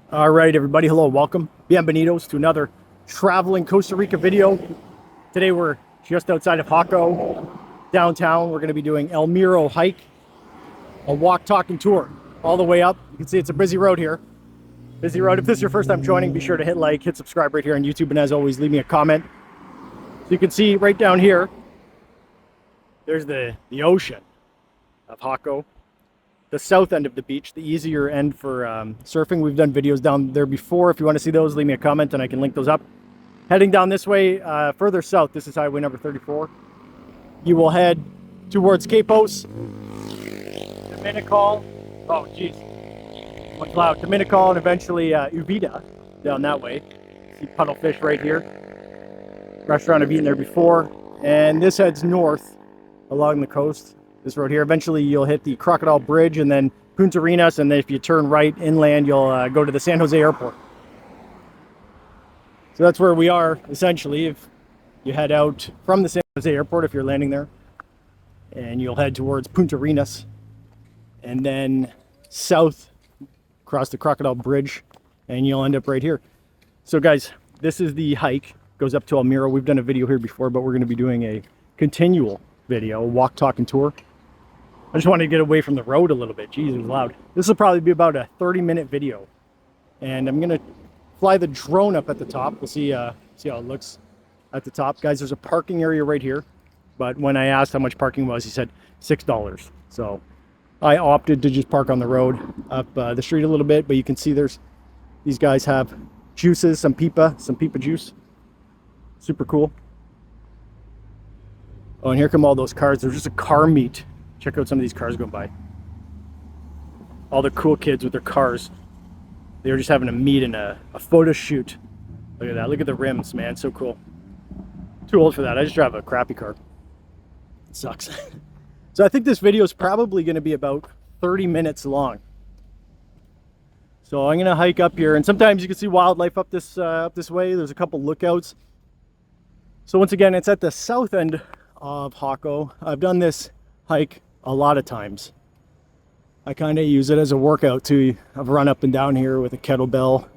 All right, everybody. Hello, welcome. Bienvenidos to another traveling Costa Rica video. Today we're just outside of Jaco, downtown. We're going to be doing El Miro hike, a walk, talk, and tour all the way up. You can see it's a busy road here. Busy road. If this is your first time joining, be sure to hit like, hit subscribe right here on YouTube, and as always, leave me a comment. So you can see right down here, there's the ocean of Jaco. The south end of the beach, the easier end for surfing. We've done videos down there before. If you want to see those, leave me a comment and I can link those up. Heading down this way, further south, this is highway number 34. You will head towards Capos, Dominical, oh geez, what's loud, Dominical, and eventually Uvita down that way. See puddlefish right here. Restaurant I've eaten there before. And this heads north along the coast. This road here. Eventually you'll hit the Crocodile Bridge and then Puntarenas, and then if you turn right inland you'll go to the San Jose Airport. So that's where we are essentially. If you head out from the San Jose Airport, if you're landing there, and you'll head towards Puntarenas and then south across the Crocodile Bridge and you'll end up right here. So guys, this is the hike, goes up to El Miro. We've done a video here before, but we're going to be doing a continual video, walk, talk, and tour. I just wanted to get away from the road a little bit. Jeez, it was loud. This will probably be about a 30-minute video. And I'm going to fly the drone up at the top. We'll see how it looks at the top. Guys, there's a parking area right here. But when I asked how much parking was, he said $6. So I opted to just park on the road up the street a little bit. But you can see these guys have juices, some pipa juice. Super cool. Oh, and here come all those cars. There's just a car meet. Check out some of these cars going by. All the cool kids with their cars. They were just having a meet and a photo shoot. Look at that. Look at the rims, man. So cool. Too old for that. I just drive a crappy car. It sucks. So I think this video is probably going to be about 30 minutes long. So I'm going to hike up here, and sometimes you can see wildlife up this way. There's a couple lookouts. So once again, it's at the south end of Jaco. I've done this hike a lot of times. I kind of use it as a workout too. I've run up and down here with a kettlebell,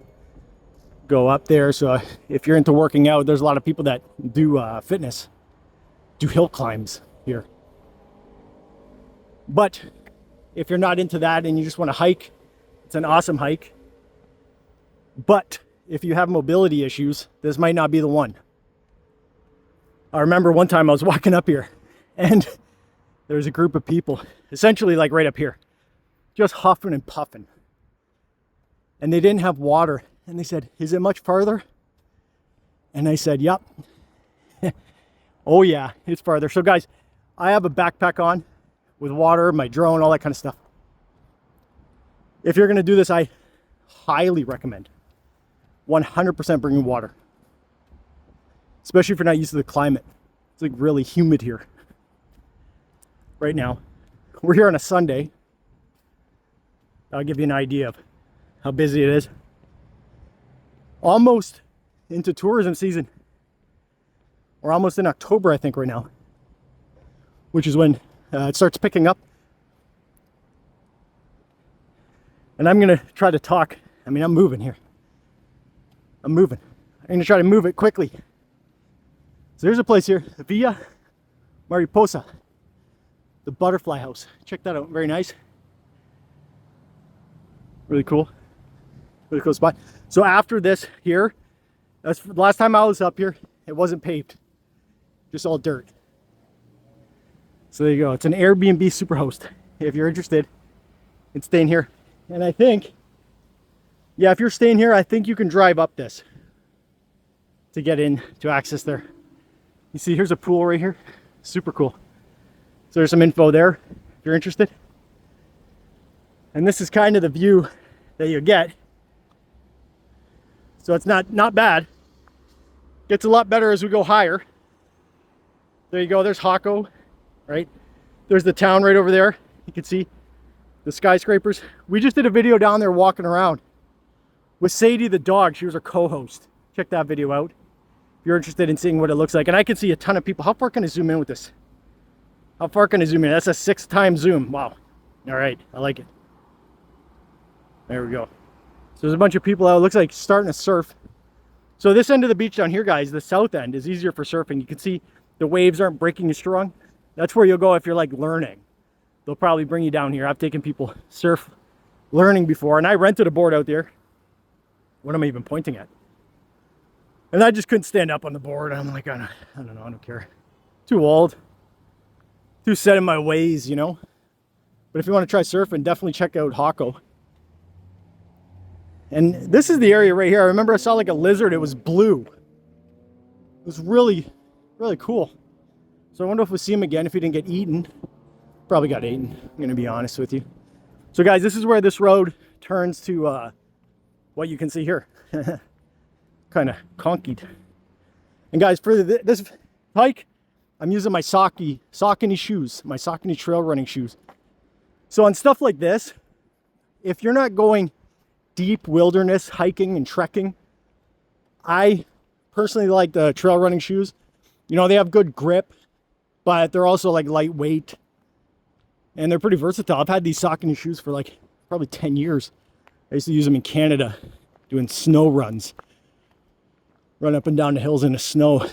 go up there. So if you're into working out, there's a lot of people that do fitness, do hill climbs here. But if you're not into that and you just want to hike, it's an awesome hike. But if you have mobility issues, this might not be the one. I remember one time I was walking up here and there was a group of people, essentially like right up here, just huffing and puffing. And they didn't have water. And they said, "Is it much farther?" And I said, "Yep." Oh yeah, it's farther. So guys, I have a backpack on with water, my drone, all that kind of stuff. If you're gonna do this, I highly recommend 100% bringing water. Especially if you're not used to the climate. It's like really humid here right now. We're here on a Sunday. I'll give you an idea of how busy it is. Almost into tourism season. We're almost in October, I think, right now, which is when it starts picking up. And I'm gonna try to talk. I mean, I'm moving here. I'm moving. I'm gonna try to move it quickly. So there's a place here, Villa Mariposa, the butterfly house. Check that out, very nice. Really cool spot. So after this here, that's the last time I was up here, it wasn't paved, just all dirt. So there you go, it's an Airbnb superhost. If you're interested in staying here. And I think, yeah, if you're staying here, I think you can drive up this to get in, to access there. You see, here's a pool right here. Super cool. So there's some info there if you're interested. And this is kind of the view that you get. So it's not bad. Gets a lot better as we go higher. There you go. There's Jaco, right? There's the town right over there. You can see the skyscrapers. We just did a video down there walking around with Sadie the dog. She was our co-host. Check that video out if you're interested in seeing what it looks like. And I can see a ton of people. How far can I zoom in with this? How far can I zoom in? That's a 6x zoom. Wow. All right, I like it. There we go. So there's a bunch of people out. It looks like starting to surf. So this end of the beach down here, guys, the south end is easier for surfing. You can see the waves aren't breaking as strong. That's where you'll go if you're like learning. They'll probably bring you down here. I've taken people surf learning before, and I rented a board out there. What am I even pointing at? And I just couldn't stand up on the board. I'm like, I don't know, I don't care. Too old. Too set in my ways, you know? But if you want to try surfing, definitely check out Jaco. And this is the area right here. I remember I saw like a lizard. It was blue. It was really, really cool. So I wonder if we'll see him again if he didn't get eaten. Probably got eaten, I'm going to be honest with you. So guys, this is where this road turns to what you can see here. Kind of conkied. And guys, for this hike, I'm using my Saucony shoes, my Saucony trail running shoes. So on stuff like this, if you're not going deep wilderness hiking and trekking, I personally like the trail running shoes. You know, they have good grip, but they're also like lightweight and they're pretty versatile. I've had these Saucony shoes for like probably 10 years. I used to use them in Canada doing snow runs. Run up and down the hills in the snow.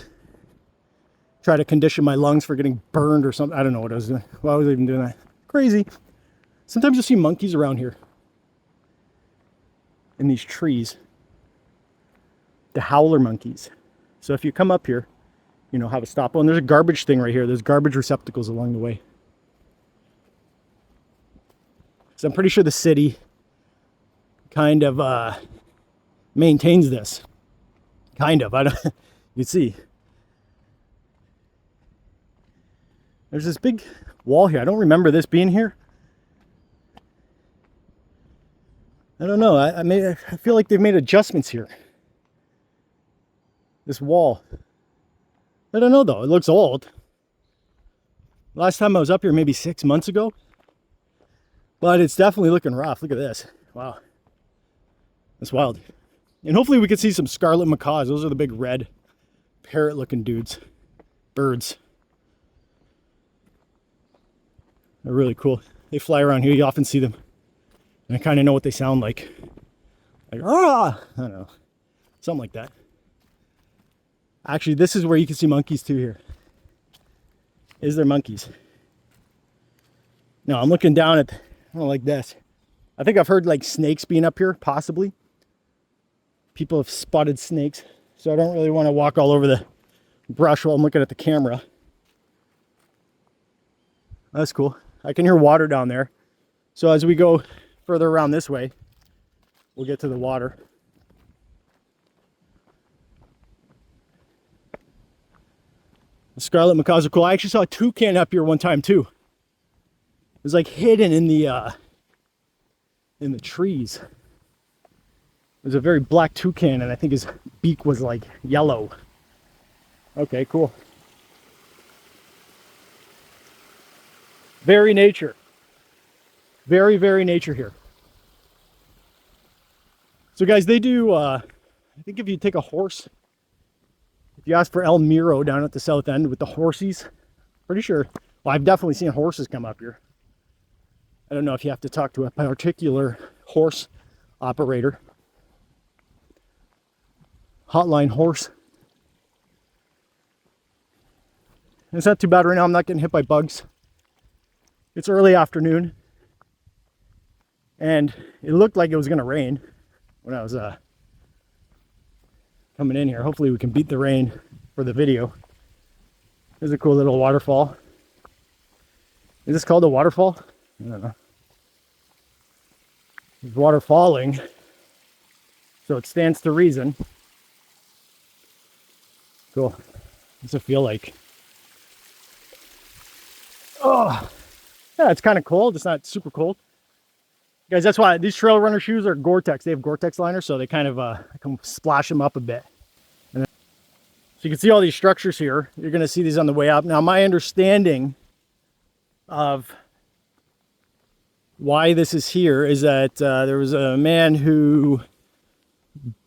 Try to condition my lungs for getting burned or something. I don't know what I was doing. Why was I even doing that? Crazy. Sometimes you'll see monkeys around here. In these trees. The howler monkeys. So if you come up here, you know, have a stop. Oh, and there's a garbage thing right here. There's garbage receptacles along the way. So I'm pretty sure the city kind of maintains this. Kind of. I don't. You see. There's this big wall here. I don't remember this being here. I don't know. I feel like they've made adjustments here. This wall. I don't know though. It looks old. Last time I was up here maybe 6 months ago. But it's definitely looking rough. Look at this. Wow. That's wild. And hopefully we can see some scarlet macaws. Those are the big red parrot looking dudes. Birds. They're really cool. They fly around here. You often see them. And I kind of know what they sound like. Like, ah! I don't know. Something like that. Actually, this is where you can see monkeys too here. Is there monkeys? No, I'm looking down at, like this. I think I've heard like snakes being up here, possibly. People have spotted snakes. So I don't really want to walk all over the brush while I'm looking at the camera. That's cool. I can hear water down there. So as we go further around this way, we'll get to the water. The scarlet macaws are cool. I actually saw a toucan up here one time too. It was like hidden in the trees. There's a very black toucan, and I think his beak was like yellow. Okay, cool. Very nature. Very, very nature here. So guys, they do, I think if you take a horse, if you ask for El Miro down at the south end with the horsies, pretty sure, well, I've definitely seen horses come up here. I don't know if you have to talk to a particular horse operator. Hotline horse. It's not too bad right now. I'm not getting hit by bugs. It's early afternoon. And it looked like it was going to rain when I was coming in here. Hopefully we can beat the rain for the video. There's a cool little waterfall. Is this called a waterfall? I don't know. There's water falling. So it stands to reason. Cool. What's it feel like? Oh, yeah, it's kind of cold. It's not super cold. Guys, that's why these trail runner shoes are Gore-Tex. They have Gore-Tex liners, so they kind of I can splash them up a bit. And then, so you can see all these structures here. You're going to see these on the way up. Now, my understanding of why this is here is that there was a man who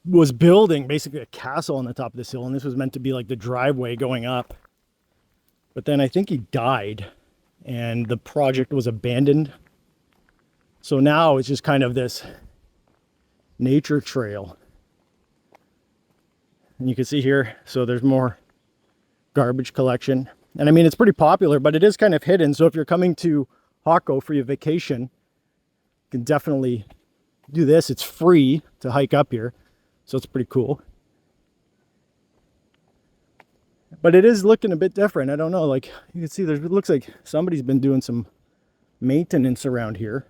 was building basically a castle on the top of this hill, and this was meant to be like the driveway going up. But then I think he died, and the project was abandoned. So now it's just kind of this nature trail. And you can see here, so there's more garbage collection. And I mean, it's pretty popular, but it is kind of hidden. So if you're coming to Jaco for your vacation, you can definitely do this. It's free to hike up here, so it's pretty cool. But it is looking a bit different. I don't know, like you can see it looks like somebody's been doing some maintenance around here.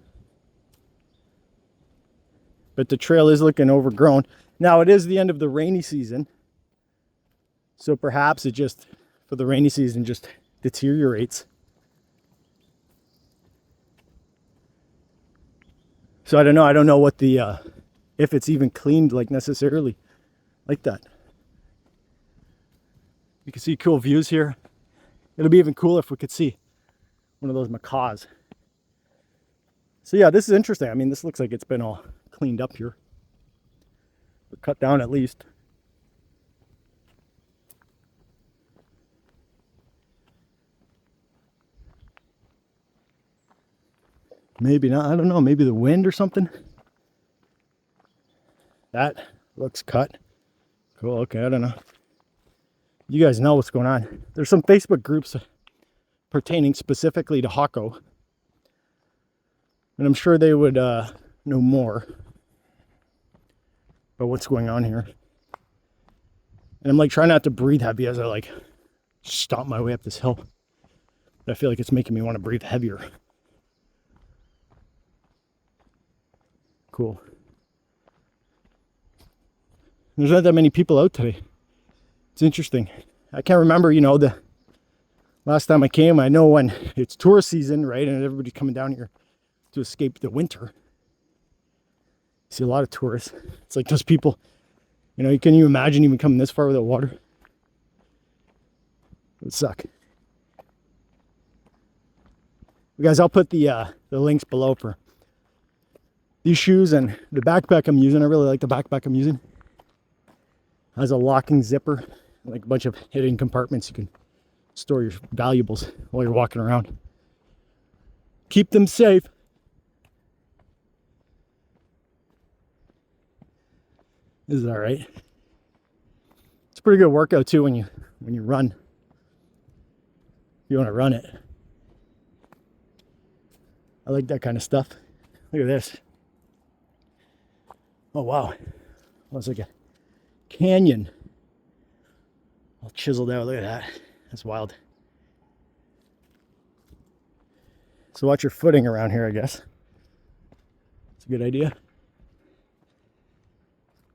But the trail is looking overgrown. Now it is the end of the rainy season, so perhaps it just, for the rainy season, just deteriorates. So I don't know what the if it's even cleaned like necessarily like that. You can see cool views here. It'll be even cooler if we could see one of those macaws. So yeah, this is interesting. I mean, this looks like it's been all cleaned up here, or cut down at least. Maybe not, I don't know, maybe the wind or something. That looks cut. Cool, okay, I don't know. You guys know what's going on. There's some Facebook groups pertaining specifically to Jaco, and I'm sure they would know more about what's going on here. And I'm like trying not to breathe heavy as I like stomp my way up this hill. But I feel like it's making me want to breathe heavier. Cool. There's not that many people out today. It's interesting. I can't remember, you know, the last time I came. I know when it's tourist season, right? And everybody's coming down here to escape the winter. See a lot of tourists. It's like those people, you know, can you imagine even coming this far without water? It would suck. You guys, I'll put the links below for these shoes and the backpack I'm using. I really like the backpack I'm using. It has a locking zipper, like a bunch of hidden compartments. You can store your valuables while you're walking around. Keep them safe. This is all right. It's a pretty good workout too when you run. You want to run it. I like that kind of stuff. Look at this. Oh wow, looks like a canyon. All chiseled out. Look at that. That's wild. So watch your footing around here, I guess. It's a good idea.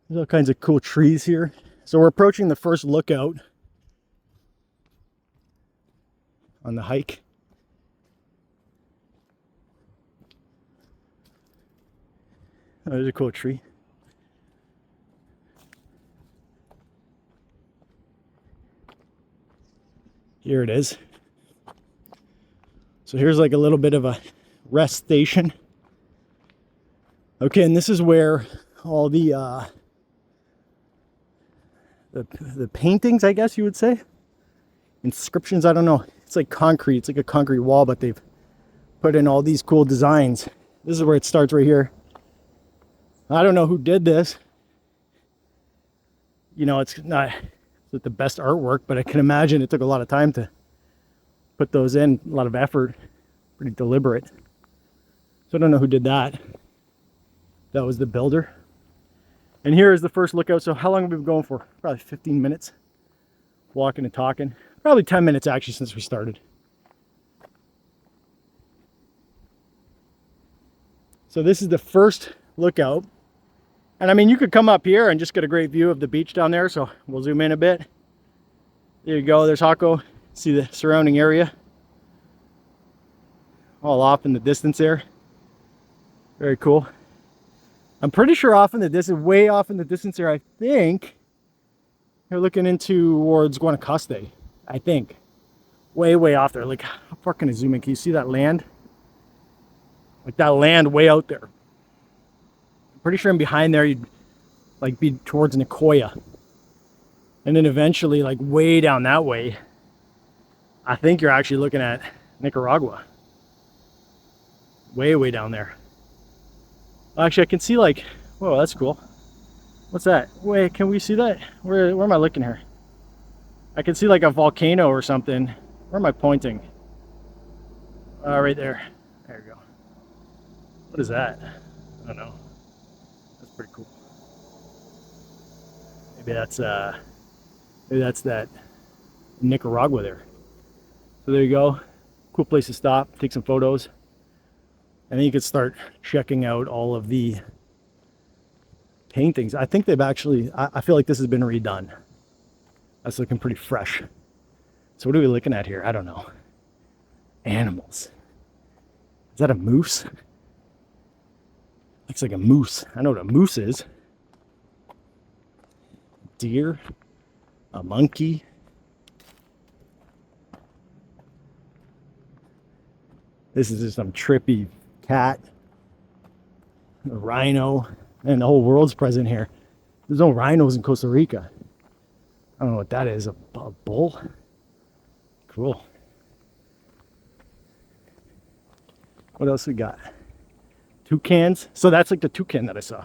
There's all kinds of cool trees here. So we're approaching the first lookout on the hike. Oh, there's a cool tree. Here it is. So here's like a little bit of a rest station. Okay, and this is where all the paintings, I guess you would say, inscriptions, I don't know. It's like concrete. It's like a concrete wall, but they've put in all these cool designs. This is where it starts right here. I don't know who did this. You know, it's not the best artwork, but I can imagine it took a lot of time to put those in, a lot of effort, pretty deliberate. So I don't know who did that. That was the builder. And here is the first lookout. So how long have we been going for? Probably 15 minutes. Walking and talking. Probably 10 minutes actually since we started. So this is the first lookout. And I mean, you could come up here and just get a great view of the beach down there. So we'll zoom in a bit. There you go. There's Jaco. See the surrounding area. All off in the distance there. Very cool. I'm pretty sure off in the distance, way off in the distance there, I think you're looking into towards Guanacaste. I think. Way off there. Like, how far can I zoom in? Can you see that land? Like that land way out there. Pretty sure I'm behind there you'd like be towards Nicoya, and then eventually like way down that way I think you're actually looking at Nicaragua, way down there. Actually I can see like Whoa, that's cool. What's that? Wait, can we see that? Where am I looking here? I can see like a volcano or something. Where am I pointing? Right there. There you go. What is that? I don't know. That's pretty cool. Maybe that's that Nicaragua there. So there you go. Cool place to stop, take some photos. And then you could start checking out all of the paintings. I think they've actually, I feel like this has been redone. That's looking pretty fresh. So what are we looking at here? I don't know. Animals. Is that a moose? Looks like a moose. I know what a moose is. Deer. A monkey. This is just some trippy cat. A rhino. And the whole world's present here. There's no rhinos in Costa Rica. I don't know what that is. A bull? Cool. What else we got? Toucans. So that's like the toucan that I saw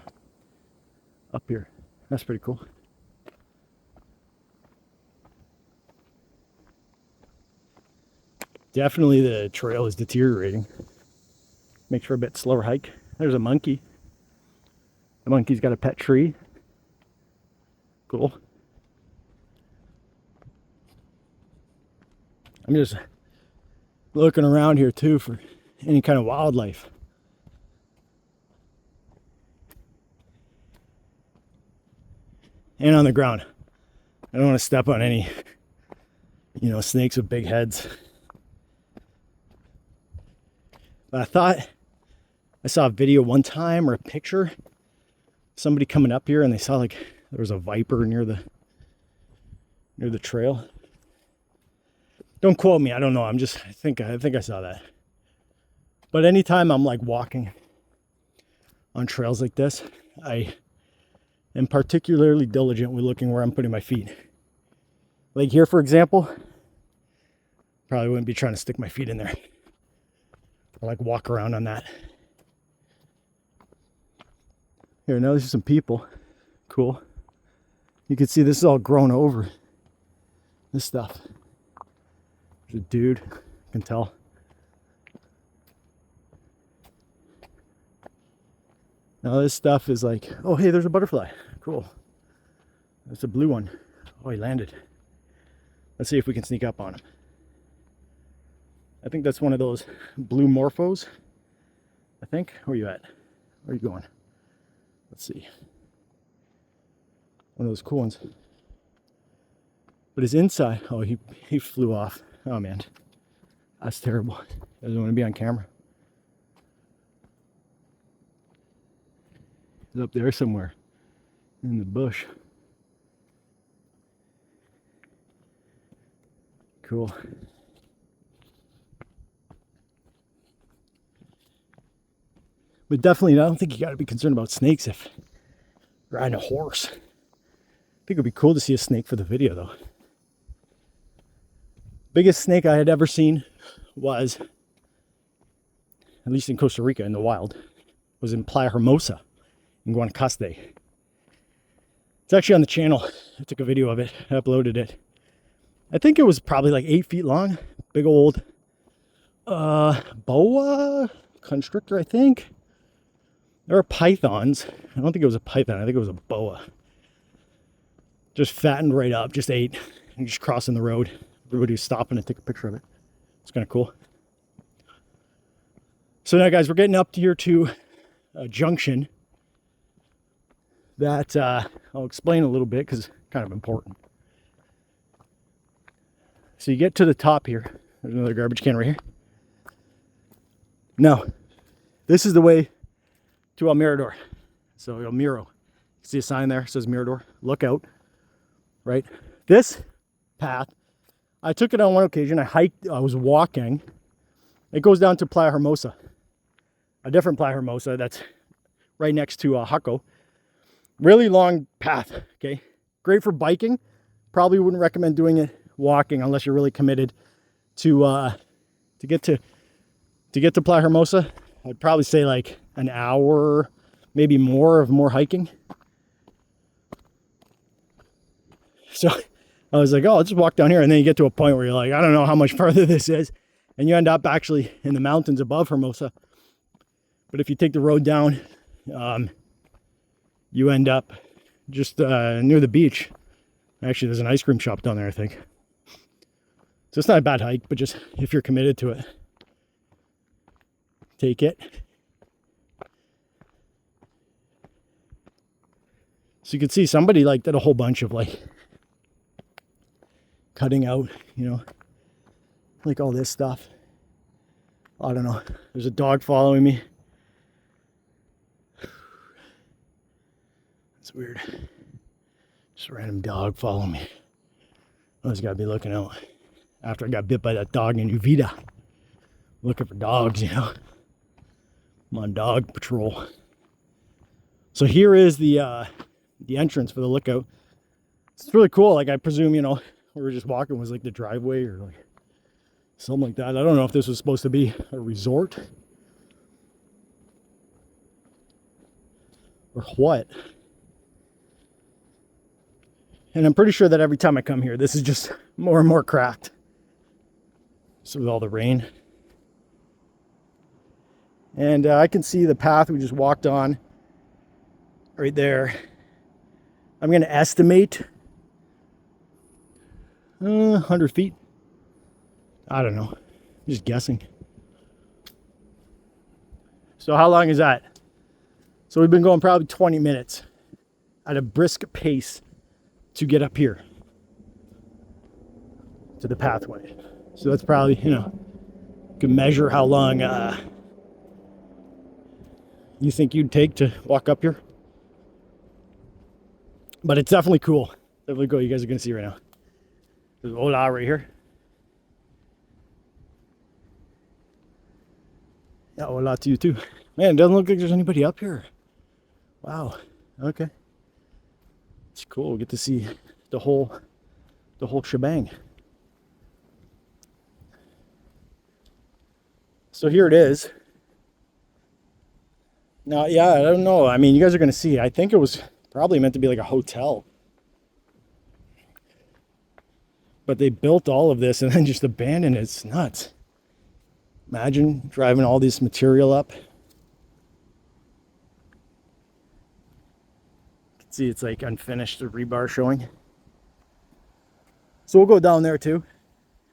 up here. That's pretty cool. Definitely the trail is deteriorating. Makes for a bit slower hike. There's a monkey. The monkey's got a pet tree. Cool. I'm just looking around here too for any kind of wildlife. And on the ground. I don't want to step on any, snakes with big heads. But I thought I saw a video one time or a picture. Somebody coming up here and they saw like there was a viper near the trail. Don't quote me, I don't know. I think I saw that. But anytime I'm like walking on trails like this, I am particularly diligent with looking where I'm putting my feet. Like here, for example, probably wouldn't be trying to stick my feet in there. Or like walk around on that. Here, now there's some people. Cool. You can see this is all grown over. This stuff. There's a dude. I can tell. Now this stuff is like, oh hey, there's a butterfly. Cool. That's a blue one. Oh, he landed. Let's see if we can sneak up on him. I think that's one of those blue morphos. I think. Where are you at? Where are you going? Let's see. One of those cool ones. But his inside, oh, he flew off. Oh man, that's terrible. Doesn't want to be on camera. He's up there somewhere in the bush. Cool. But definitely, I don't think you got to be concerned about snakes if you're riding a horse. I think it would be cool to see a snake for the video, though. Biggest snake I had ever seen was, at least in Costa Rica in the wild, was in Playa Hermosa in Guanacaste. It's actually on the channel. I took a video of it. I uploaded it. I think it was probably like 8 feet long. Big old boa constrictor, I think. There were pythons. I don't think it was a python. I think it was a boa. Just fattened right up. Just ate. And just crossing the road. Everybody was stopping to take a picture of it. It's kind of cool. So now, guys, we're getting up here to a junction that I'll explain a little bit because it's kind of important. So you get to the top here. There's another garbage can right here. Now, this is the way to El Mirador. So El Miro. See a sign there? It says Mirador. Look out. Right? This path, I took it on one occasion. I was walking. It goes down to Playa Hermosa. A different Playa Hermosa that's right next to Jaco. Really long path, okay? Great for biking. Probably wouldn't recommend doing it walking unless you're really committed to get to Playa Hermosa. I'd probably say like an hour, maybe more hiking. So I was like, oh, I'll just walk down here. And then you get to a point where you're like, I don't know how much further this is. And you end up actually in the mountains above Hermosa. But if you take the road down, you end up just near the beach. Actually, there's an ice cream shop down there, I think. So it's not a bad hike, but just if you're committed to it, take it. So you can see somebody like did a whole bunch of like cutting out, you know, like all this stuff. I don't know. There's a dog following me. It's weird. Just a random dog following me. I just gotta be looking out. After I got bit by that dog in Uvita. Looking for dogs, you know. I'm on dog patrol. So here is the entrance for the lookout. It's really cool. Like I presume, you know, we were just walking was like the driveway or like something like that. I don't know if this was supposed to be a resort or what. And I'm pretty sure that every time I come here, this is just more and more cracked. So with all the rain. And I can see the path we just walked on right there. I'm going to estimate 100 feet. I don't know. I'm just guessing. So how long is that? So we've been going probably 20 minutes at a brisk pace to get up here to the pathway. So that's probably, you know, you can measure how long you think you'd take to walk up here. But it's definitely cool. Definitely cool. You guys are going to see right now. There's Ola right here. Yeah, Ola to you too. Man, it doesn't look like there's anybody up here. Wow. Okay. It's cool. We get to see the whole shebang. So here it is. Now, yeah, I don't know. I mean, you guys are going to see. I think it was probably meant to be like a hotel. But they built all of this and then just abandoned it. It's nuts. Imagine driving all this material up. You can see it's like unfinished, the rebar showing. So we'll go down there too.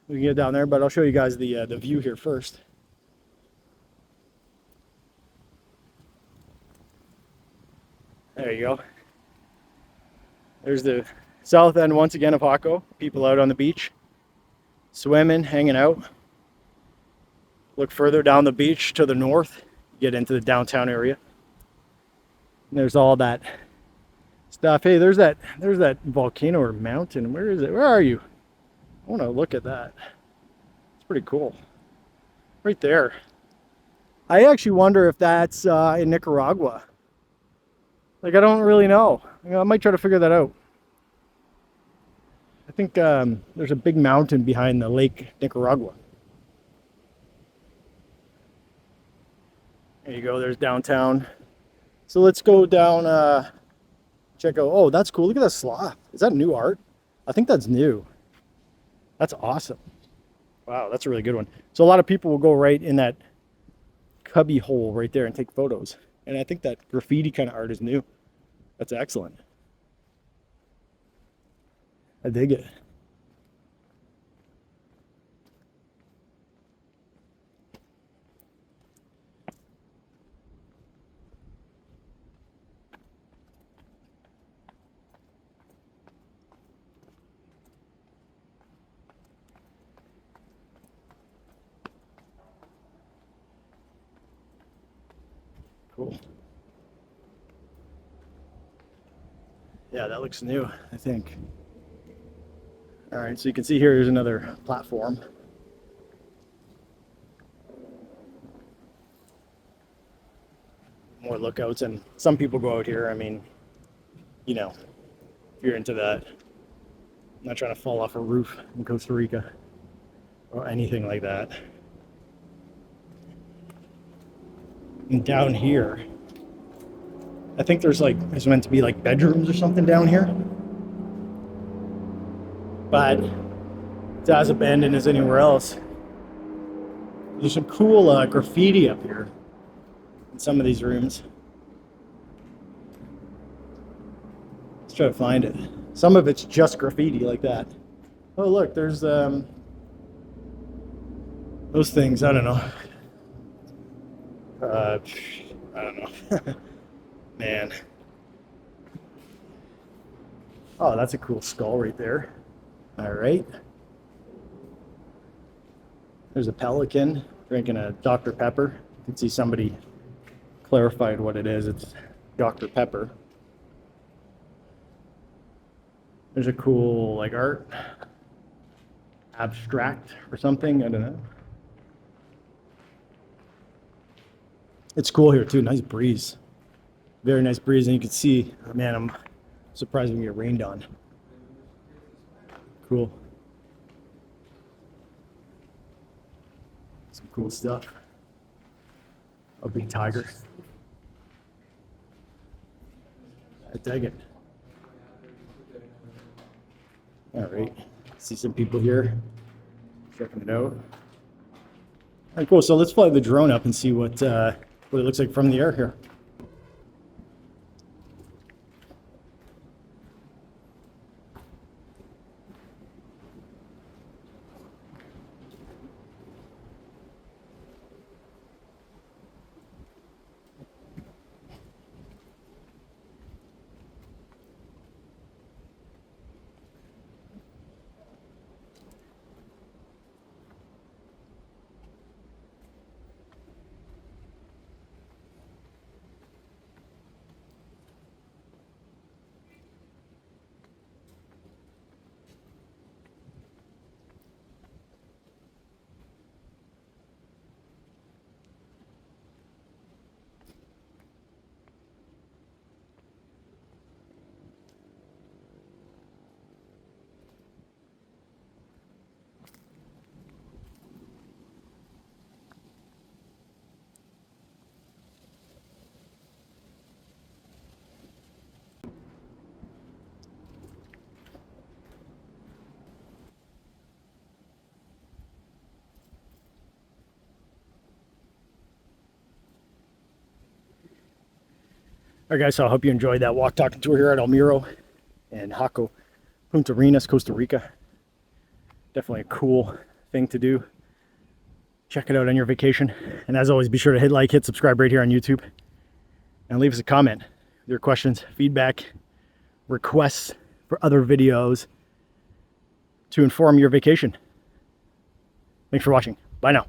We can get down there, but I'll show you guys the view here first. There you go. There's the south end once again of Jaco. People out on the beach, swimming, hanging out. Look further down the beach to the north, get into the downtown area. And there's all that stuff. Hey, there's that volcano or mountain. Where is it? Where are you? I want to look at that. It's pretty cool. Right there. I actually wonder if that's in Nicaragua. Like, I don't really know. I might try to figure that out. I think there's a big mountain behind the Lake Nicaragua. There you go. There's downtown. So let's go down, check out. Oh, that's cool. Look at that sloth. Is that new art? I think that's new. That's awesome. Wow, that's a really good one. So a lot of people will go right in that cubby hole right there and take photos. And I think that graffiti kind of art is new. That's excellent. I dig it. Cool. Yeah, that looks new, I think. All right, so you can see here's another platform. More lookouts, and some people go out here. I mean, you know, if you're into that. I'm not trying to fall off a roof in Costa Rica or anything like that. And down here, I think there's meant to be like bedrooms or something down here. But it's as abandoned as anywhere else. There's some cool graffiti up here in some of these rooms. Let's try to find it. Some of it's just graffiti like that. Oh look, there's those things, I don't know. I don't know. Man. Oh, that's a cool skull right there. All right. There's a pelican drinking a Dr. Pepper. You can see somebody clarified what it is. It's Dr. Pepper. There's a cool like art abstract or something. I don't know. It's cool here too. Nice breeze. Very nice breeze. And you can see, man, I'm surprised we get rained on. Cool. Some cool stuff. A big tiger. I dig it. All right. See some people here checking it out. All right, cool. So let's fly the drone up and see what it looks like from the air here. All right, guys, so I hope you enjoyed that walk talking tour here at Miro and Jaco, Puntarenas, Costa Rica. Definitely a cool thing to do. Check it out on your vacation. And as always, be sure to hit like, hit subscribe right here on YouTube. And leave us a comment with your questions, feedback, requests for other videos to inform your vacation. Thanks for watching. Bye now.